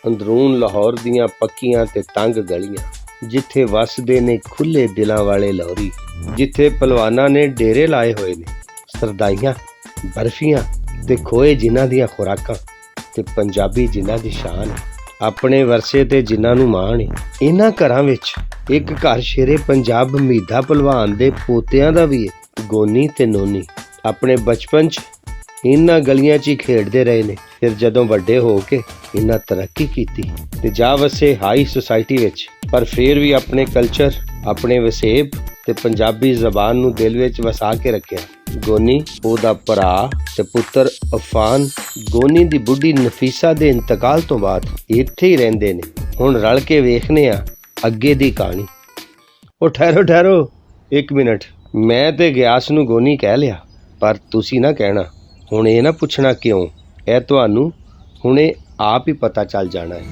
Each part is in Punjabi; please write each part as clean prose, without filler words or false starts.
ਅੰਦਰੂਨ ਲਾਹੌਰ ਦੀਆਂ ਪੱਕੀਆਂ ਤੇ ਤੰਗ ਗਲੀਆਂ, ਜਿੱਥੇ ਵਸਦੇ ਨੇ ਖੁੱਲੇ ਦਿਲਾਂ ਵਾਲੇ ਲਾਹੌਰੀ, ਜਿੱਥੇ ਪਹਿਲਵਾਨਾਂ ਨੇ ਡੇਰੇ ਲਾਏ ਹੋਏ ਨੇ, ਸਰਦਾਈਆਂ, ਬਰਫੀਆਂ ਤੇ ਖੋਏ ਜਿਨ੍ਹਾਂ ਦੀਆਂ ਖੁਰਾਕਾਂ, ਤੇ ਪੰਜਾਬੀ ਜਿਨ੍ਹਾਂ ਦੀ ਸ਼ਾਨ, ਆਪਣੇ ਵਰਸੇ ਤੇ ਜਿਨ੍ਹਾਂ ਨੂੰ ਮਾਣ ਏ। ਇਹਨਾਂ ਘਰਾਂ ਵਿੱਚ ਇੱਕ ਘਰ ਸ਼ੇਰੇ ਪੰਜਾਬ ਮੀਦਾ ਪਹਿਲਵਾਨ ਦੇ ਪੋਤਿਆਂ ਦਾ ਵੀ ਹੈ। ਗੋਨੀ ਤੇ ਨੋਨੀ ਆਪਣੇ ਬਚਪਨ 'ਚ ਇਹਨਾਂ ਗਲੀਆਂ 'ਚ ਹੀ ਖੇਡਦੇ ਰਹੇ ਨੇ। ਫਿਰ ਜਦੋਂ ਵੱਡੇ ਹੋ ਕੇ ਇਹਨਾਂ ਤਰੱਕੀ ਕੀਤੀ ਤੇ ਜਾ ਵਸੇ ਹਾਈ ਸੁਸਾਇਟੀ ਵਿੱਚ, ਪਰ ਫਿਰ ਵੀ ਆਪਣੇ ਕਲਚਰ, ਆਪਣੇ ਵਸੇਬ ਤੇ ਪੰਜਾਬੀ ਜ਼ਬਾਨ ਨੂੰ ਦਿਲ ਵਿੱਚ ਵਸਾ ਕੇ ਰੱਖਿਆ। ਗੋਨੀ, ਉਹਦਾ ਭਰਾ ਤੇ ਪੁੱਤਰ ਅਫਾਨ, ਗੋਨੀ ਦੀ ਬੁੱਢੀ ਨਫੀਸਾ ਦੇ ਇੰਤਕਾਲ ਤੋਂ ਬਾਅਦ ਇੱਥੇ ਹੀ ਰਹਿੰਦੇ ਨੇ। ਹੁਣ ਰਲ ਕੇ ਵੇਖਨੇ ਆ ਅੱਗੇ ਦੀ ਕਹਾਣੀ। ਉਹ ਠਹਿਰੋ 1 ਮਿੰਟ, ਮੈਂ ਤੇ ਗਿਆਸ ਨੂੰ ਗੋਨੀ ਕਹਿ ਲਿਆ, ਪਰ ਤੁਸੀਂ ਨਾ ਕਹਿਣਾ। ਹੁਣ ਇਹ ਨਾ ਪੁੱਛਣਾ ਕਿਉਂ, ਇਹ ਤੁਹਾਨੂੰ ਹੁਣੇ ਆਪ ਹੀ ਪਤਾ ਚੱਲ ਜਾਣਾ ਹੈ।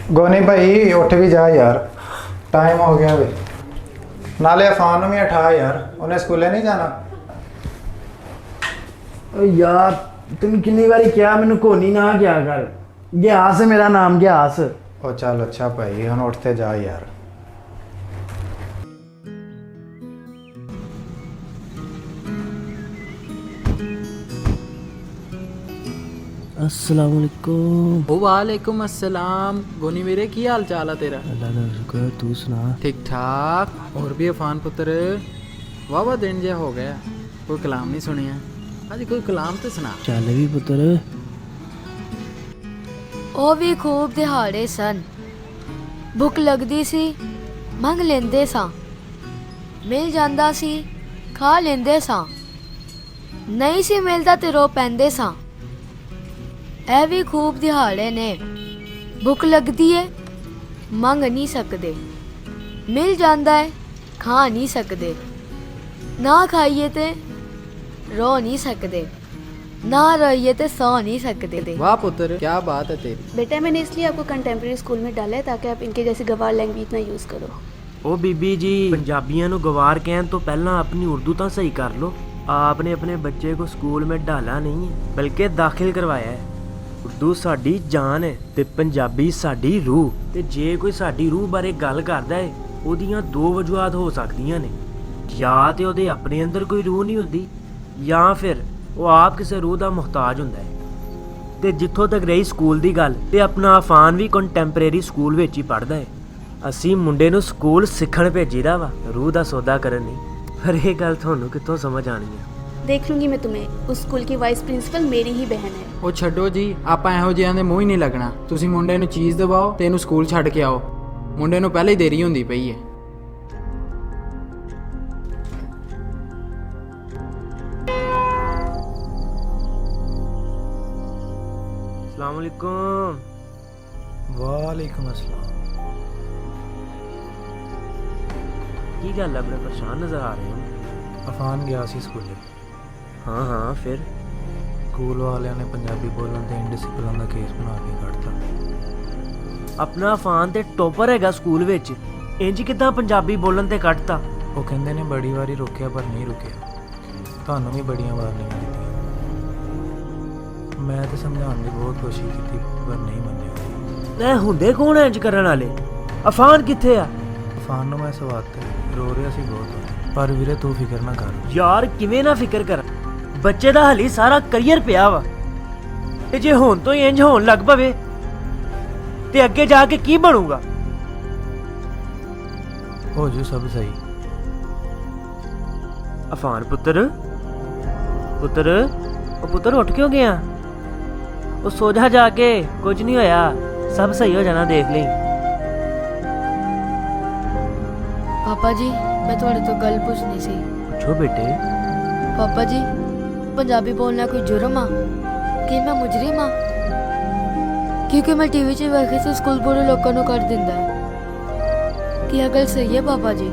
गोनी भाई उठ भी जा यार, टाइम हो गया वे। नाले अफान में उठा यार, उन्हें स्कूले नहीं जाना। यार तुम कितनी बारी क्या मैंने कोनी ना क्या कर, ग्यास है मेरा नाम, ग्यास। ओ चल अच्छा भाई, हम उठते जा यार। अस्सलाम वालेकुम। वालेकुम अस्सलाम। गोनी मेरे की हाल चाल है तेरा? अल्लाह का शुक्र, तू सुना? ठीक ठाक। और भी अफान पुत्र वाह दिन जहा हो गया, कोई कलाम नहीं सुनिया। अज कोई कलाम तो सुना। चल भी पुत्र। ਉਹ ਵੀ ਖੂਬ ਦਿਹਾੜੇ ਸਨ, ਭੁੱਖ ਲੱਗਦੀ ਸੀ ਮੰਗ ਲੈਂਦੇ ਸਾਂ, ਮਿਲ ਜਾਂਦਾ ਸੀ ਖਾ ਲੈਂਦੇ ਸਾਂ, ਨਹੀਂ ਸੀ ਮਿਲਦਾ ਤੇ ਰੋ ਪੈਂਦੇ ਸਾਂ। ਇਹ ਵੀ ਖੂਬ ਦਿਹਾੜੇ ਨੇ, ਭੁੱਖ ਲੱਗਦੀ ਏ ਮੰਗ ਨਹੀਂ ਸਕਦੇ, ਮਿਲ ਜਾਂਦਾ ਹੈ ਖਾ ਨਹੀਂ ਸਕਦੇ, ਨਾ ਖਾਈਏ ਤੇ रो नहीं सकते, ना रोइए तो सो नहीं सकते। वाह पुत्र क्या बात है तेरी। बेटा मैंने इसलिए आपको कंटेम्प्रेरी स्कूल में डाला है ताकि आप इनके जैसे गवार लैंग्वेज ना यूज़ करो। ओ बीबी जी, पंजाबियों को गवार कहन तो पहला अपनी उर्दू तो सही कर लो। आपने अपने बच्चे को स्कूल में डाला नहीं है बल्कि दाखिल करवाया है। उर्दू साडी जान है ते पंजाबी साडी रूह, ते जे कोई साडी रूह बारे गल करदा है ओदियां दो वजूहात हो सकदियां ने, या ते ओदे अपने अंदर कोई रूह नहीं हुंदी या फिर ਉਹ ਆਪ ਕਿਸੇ ਰੂਹ ਦਾ ਮੁਹਤਾਜ ਹੁੰਦਾ ਹੈ। ਤੇ ਜਿੱਥੋਂ ਤੱਕ ਰਹੀ ਸਕੂਲ ਦੀ ਗੱਲ, ਤੇ ਆਪਣਾ ਅਫਾਨ ਵੀ ਕੰਟੈਂਪਰੇਰੀ ਸਕੂਲ ਵਿੱਚ ਹੀ ਪੜ੍ਹਦਾ ਹੈ। ਅਸੀਂ ਮੁੰਡੇ ਨੂੰ ਸਕੂਲ ਸਿੱਖਣ ਭੇਜੀਦਾ ਵਾ, ਰੂਹ ਦਾ ਸੌਦਾ ਕਰਨ ਨਹੀਂ। ਪਰ ਇਹ ਗੱਲ ਤੁਹਾਨੂੰ ਕਿੱਥੋਂ ਸਮਝ ਆਣੀ ਹੈ? देख लूंगी मैं तुम्हें। उस स्कूल की वाइस प्रिंसिपल मेरी ही बहन है। ਉਹ ਛੱਡੋ ਜੀ, ਆਪਾਂ ਇਹੋ ਜਿਹਿਆਂ ਦੇ ਮੂੰਹ ਹੀ ਨਹੀਂ ਲੱਗਣਾ। ਤੁਸੀਂ ਮੁੰਡੇ ਨੂੰ ਚੀਜ਼ ਦਿਵਾਓ ਤੇ ਇਹਨੂੰ ਸਕੂਲ ਛੱਡ ਕੇ ਆਓ। ਮੁੰਡੇ ਨੂੰ ਪਹਿਲਾਂ ਹੀ ਦੇਰੀ ਹੁੰਦੀ ਪਈ ਹੈ। अस्सलामुअलैकुम। वालेकुम अस्सलाम। की गल है, बड़े परेशान नजर आ रहे हो? अफान गया सी स्कूले। हाँ हाँ, फिर स्कूल वाले ने पंजाबी बोलन ते इंडिसिप्लिन का केस बना के कटता। अपना अफान ते टॉपर हैगा स्कूल विच, इंज किदां पंजाबी बोलन ते कटता? वो कहंदे ने बड़ी वारी रोकिया पर नहीं रुकिया, थानू भी बड़ियां वार्निंगां दित्तियां। मैं तो समझाने की बहुत कोशिश की पर नहीं मन्निया। हुंदे कौन इंज करन वाले? अफान कित्थे आ? अफान नूं मैं सवाते रो रहा सी बहुत, पर वीरे तू फिक्र ना कर। यार किवें ना फिक्र कर, बच्चे दा हली सारा करियर पिया वा, ते जे हुण तो इंज होण लग पवे ते अगे जाके की बनूगा? हो जू सब सही। अफान पुत्र पुत्र ओ पुत्र उठ क्यों गया? ਉਹ ਸੋ ਜਾ ਕੇ, ਕੁਝ ਨਹੀਂ ਹੋਇਆ, ਸਭ ਸਹੀ ਹੋ ਜਾਣਾ, ਦੇਖ ਲਈ। पापा जी मैं थोड़े तो गल पूछनी सी। ਪੁੱਛੋ ਬੇਟੇ। पापा जी पंजाबी बोलना कोई जुर्म आ कि मैं मुजरिम आ? क्योंकि मैं टीवी च वेखे से स्कूल बुरे लोगों को कर दिंदा है। क्या गल सही है पापा जी?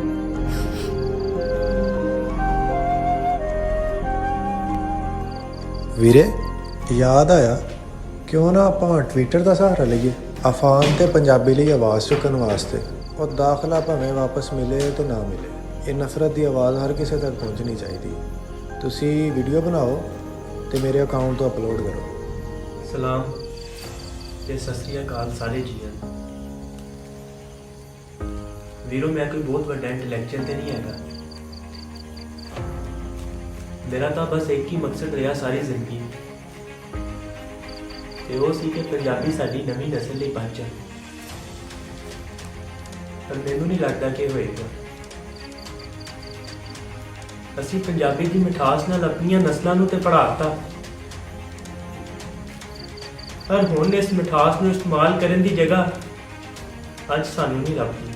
वीरे याद आया, क्यों ना ਆਪਾਂ ट्विटर ਦਾ सहारा ਲਈਏ। ਅਫਾਨ ਤੇ ਪੰਜਾਬੀ ਲਈ ਆਵਾਜ਼ ਚੁੱਕਣ ਵਾਸਤੇ ਉਹ ਦਾਖਲਾ ਭਾਵੇਂ ਵਾਪਸ ਮਿਲੇ ਤਾਂ ਨਾ ਮਿਲੇ, ਇਹ ਨਫ਼ਰਤ ਦੀ ਆਵਾਜ਼ ਹਰ ਕਿਸੇ ਤੱਕ ਪਹੁੰਚਣੀ ਚਾਹੀਦੀ। ਤੁਸੀਂ ਵੀਡੀਓ ਬਣਾਓ ਤੇ ਮੇਰੇ ਅਕਾਊਂਟ ਤੋਂ ਅਪਲੋਡ ਕਰੋ। ਸਲਾਮ ਤੇ ਸਤਿ ਸ੍ਰੀ ਅਕਾਲ ਸਾਰੇ ਜੀਆਂ ਨੂੰ। ਵੀਰੋ, ਮੈਂ ਕੋਈ ਬਹੁਤ ਵੱਡਾ ਇੰਟੈਲੈਕਚੁਅਲ ਤੇ ਨਹੀਂ ਹੈਗਾ। ਮੇਰਾ ਤਾਂ ਬਸ ਇੱਕ ਹੀ ਮਕਸਦ ਰਿਹਾ ਸਾਰੀ ਜ਼ਿੰਦਗੀ, ਤੇ ਉਹ ਸੀ ਕਿ ਪੰਜਾਬੀ ਸਾਡੀ ਨਵੀਂ ਨਸਲ ਲਈ ਬਚ ਜਾਵੇ। ਪਰ ਮੈਨੂੰ ਨਹੀਂ ਲੱਗਦਾ ਕਿ ਹੋਏਗਾ। ਅਸੀਂ ਪੰਜਾਬੀ ਦੀ ਮਿਠਾਸ ਨਾਲ ਆਪਣੀਆਂ ਨਸਲਾਂ ਨੂੰ ਤੇ ਪੜ੍ਹਾਤਾ, ਪਰ ਹੁਣ ਇਸ ਮਿਠਾਸ ਨੂੰ ਇਸਤੇਮਾਲ ਕਰਨ ਦੀ ਜਗ੍ਹਾ ਅੱਜ ਸਾਨੂੰ ਨਹੀਂ ਲੱਭਦੀ।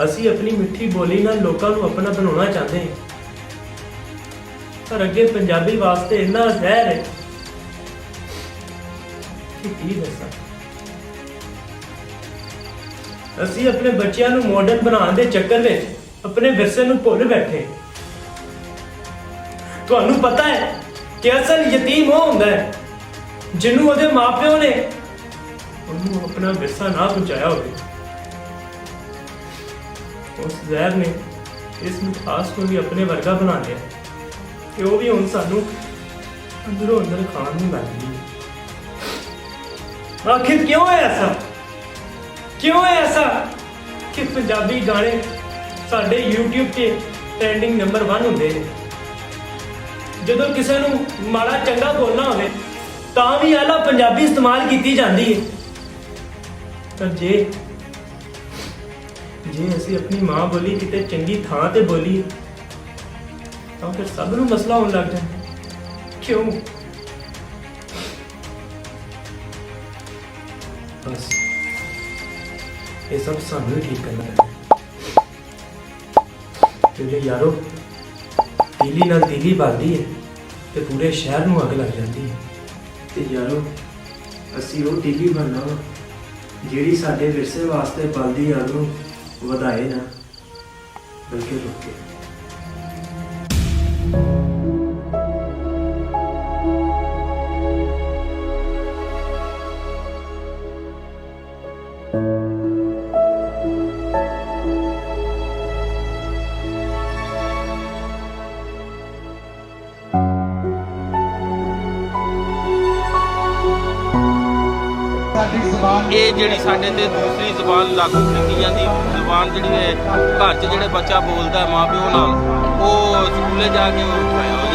ਅਸੀਂ ਆਪਣੀ ਮਿੱਠੀ ਬੋਲੀ ਨਾਲ ਲੋਕਾਂ ਨੂੰ ਆਪਣਾ ਬਣਾਉਣਾ ਚਾਹੁੰਦੇ ਹਾਂ, ਪਰ ਅੱਗੇ ਪੰਜਾਬੀ ਵਾਸਤੇ ਇੰਨਾ ਜ਼ਹਿਰ ਹੈ ਕਿ ਕੀ ਦੱਸਾਂ। ਅਸੀਂ ਆਪਣੇ ਬੱਚਿਆਂ ਨੂੰ ਮਾਡਰਨ ਬਣਾਉਣ ਦੇ ਚੱਕਰ ਵਿੱਚ ਆਪਣੇ ਵਿਰਸੇ ਨੂੰ ਭੁੱਲ ਬੈਠੇ। ਤੁਹਾਨੂੰ ਪਤਾ ਹੈ ਕਿ ਅਸਲ ਯਤੀਮ ਉਹ ਹੁੰਦਾ ਹੈ ਜਿਹਨੂੰ ਉਹਦੇ ਮਾਪਿਓ ਨੇ ਉਹਨੂੰ ਆਪਣਾ ਵਿਰਸਾ ਨਾ ਪਹੁੰਚਾਇਆ ਹੋਵੇ। ਉਸ ਜ਼ਹਿਰ ਨੇ ਇਸ ਮਿਠਾਸ ਨੂੰ ਵੀ ਆਪਣੇ ਵਰਗਾ ਬਣਾ ਲਿਆ ਕਿ ਉਹ ਵੀ ਹੁਣ ਸਾਨੂੰ ਅੰਦਰੋਂ ਅੰਦਰ ਖਾਣ ਨੂੰ ਲੱਗ ਗਈ। ਆਖਿਰ ਕਿਉਂ ਹੈ ਐਸਾ? ਕਿਉਂ ਹੈ ਐਸਾ ਕਿ ਪੰਜਾਬੀ ਗਾਣੇ ਸਾਡੇ YouTube ਤੇ ਟ੍ਰੈਂਡਿੰਗ ਨੰਬਰ 1 ਹੁੰਦੇ ਨੇ? ਜਦੋਂ ਕਿਸੇ ਨੂੰ ਮਾੜਾ ਚੰਗਾ ਬੋਲਣਾ ਹੋਵੇ ਤਾਂ ਵੀ ਆਲਾ ਪੰਜਾਬੀ ਇਸਤੇਮਾਲ ਕੀਤੀ ਜਾਂਦੀ ਹੈ। ਪਰ ਜੇ ਅਸੀਂ ਆਪਣੀ ਮਾਂ ਬੋਲੀ ਕਿਤੇ ਚੰਗੀ ਥਾਂ ਤੇ ਬੋਲੀ ਤਾਂ ਫਿਰ ਸਭ ਨੂੰ ਮਸਲਾ ਹੋਣ ਲੱਗ ਜਾਂਦਾ। ਕਿਉਂ? ਬਸ ਇਹ ਸਭ ਸਾਨੂੰ ਹੀ ਠੀਕ ਕਰਨਾ ਹੈ। ਕਿਉਂਕਿ ਯਾਰੋ, ਤੀਲੀ ਨਾਲ ਤੀਲੀ ਬਲਦੀ ਹੈ ਤੇ ਪੂਰੇ ਸ਼ਹਿਰ ਨੂੰ ਅੱਗ ਲੱਗ ਜਾਂਦੀ ਹੈ। ਤੇ ਯਾਰੋ, ਅਸੀਂ ਉਹ ਤੀਲੀ ਬਣਨਾ ਜਿਹੜੀ ਸਾਡੇ ਵਿਰਸੇ ਵਾਸਤੇ ਬਲਦੀ ਅੱਗ ਨੂੰ ਵਧਾਏ ਨਾ, ਬਲਕਿ ਰੋਕੇ। ਇਹ ਜਿਹੜੀ ਸਾਡੇ ਤੇ ਦੂਸਰੀ ਜ਼ੁਬਾਨ ਲਾਗੂ ਕੀਤੀ ਜਾਂਦੀ, ਜ਼ੁਬਾਨ ਜਿਹੜੀ ਹੈ ਘਰ 'ਚ ਜਿਹੜੇ ਬੱਚਾ ਬੋਲਦਾ ਮਾਂ ਪਿਓ ਨਾਲ, ਉਹ ਸਕੂਲੇ ਜਾ ਕੇ ਉਹ